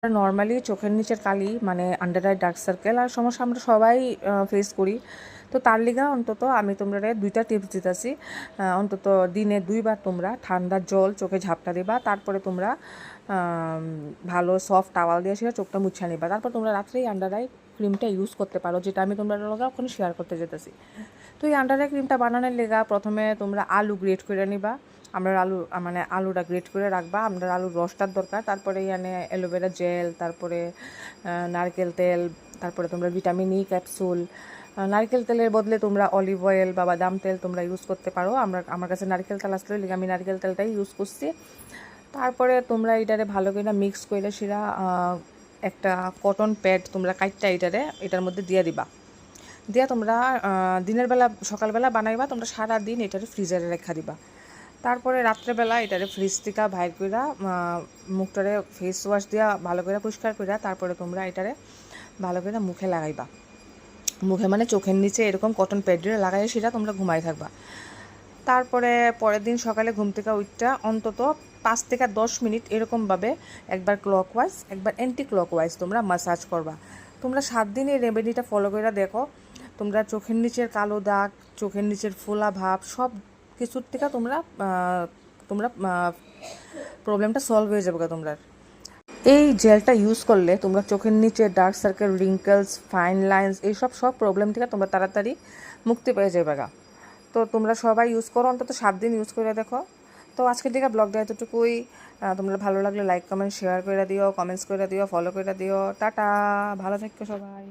Normally চোখের নিচের কালি মানে আন্ডার আই ডার্ক সার্কেল আর সমস্যা আমরা সবাই ফেস করি। তো তার লিগা অন্তত আমি তোমরা 2টা টিপস দিতেছি। অন্তত দিনে 2বার তোমরা ঠান্ডা জল চোখে ঝাপটা দিবা, তারপরে তোমরা ভালো সফট টাওয়াল দিয়ে সেটা চোখটা মুছা নিবা, তারপর তোমরা রাত্রেই আন্ডার আই ক্রিমটা ইউজ করতে পারো, যেটা আমি তোমরা লগে ওখানে শেয়ার করতে যেতেছি। তো এই আন্ডার আই ক্রিমটা বানানোর লেগা প্রথমে তোমরা আলু গ্রেট করে নিবা। আমরা আলু মানে আলুটা গ্রেট করে রাখবা, আমরা আলুর রসটার দরকার। তারপরে এখানে অ্যালোভেরা জেল, তারপরে নারকেল তেল, তারপরে তোমরা ভিটামিন ই ক্যাপসুল। নারকেল তেলের বদলে তোমরা অলিভ অয়েল বা বাদাম তেল তোমরা ইউজ করতে পারো। আমার কাছে নারকেল তেল আসলে লিগে আমি নারকেল তেলটাই ইউজ করছি। তারপরে তোমরা এটারে ভালো করে মিক্স করে সেটা একটা কটন প্যাড তোমরা কাইটটা এটার মধ্যে দিয়ে দিবা। দিয়া তোমরা দিনের বেলা সকালবেলা বানাইবা, তোমরা সারা দিন এটারে ফ্রিজারে রেখা দিবা। তারপরে রাত্রেবেলা এটারে ফ্রিজ থেকে বাইর কইরা মুখটারে ফেস ওয়াশ দিয়া ভালো করে পরিষ্কার কইরা তারপরে তোমরা এটারে ভালো করে মুখে লাগাইবা। মুখে মানে চোখের নিচে এরকম কটন প্যাড দিয়ে লাগাইয়া সেটা তোমরা ঘুমাই থাকবা। তারপরে পরের দিন সকালে ঘুম থেকে উঠটা অন্তত 5 থেকে 10 মিনিট এরকমভাবে একবার ক্লকওয়াইজ একবার অ্যান্টি ক্লকওয়াইজ তোমরা মাসাজ করবা। তোমরা 7 দিন এই রেমেডিটা ফলো করে দেখো, তোমরা চোখের নিচের কালো দাগ, চোখের নিচের ফোলা ভাব সব কিছুর থেকে তোমরা তোমরা প্রবলেমটা সলভ হয়ে যাবে তোমরা। এই জেলটা ইউজ করলে তোমরা চোখের নিচে dark circle, wrinkles, fine lines এইসব সব প্রবলেম থেকে তোমরা তাড়াতাড়ি মুক্তি পেয়ে যাবে। তো তোমরা সবাই ইউজ করো, অন্তত 7 দিন ইউজ করে দেখো। তো আজকের দিকে ব্লগটা এতটুকুই। তোমরা ভালো লাগলে লাইক কমেন্ট শেয়ার করে দিও, কমেন্টস করে দিও, ফলো করে দিও। টাটা, ভালো থাকো সবাই।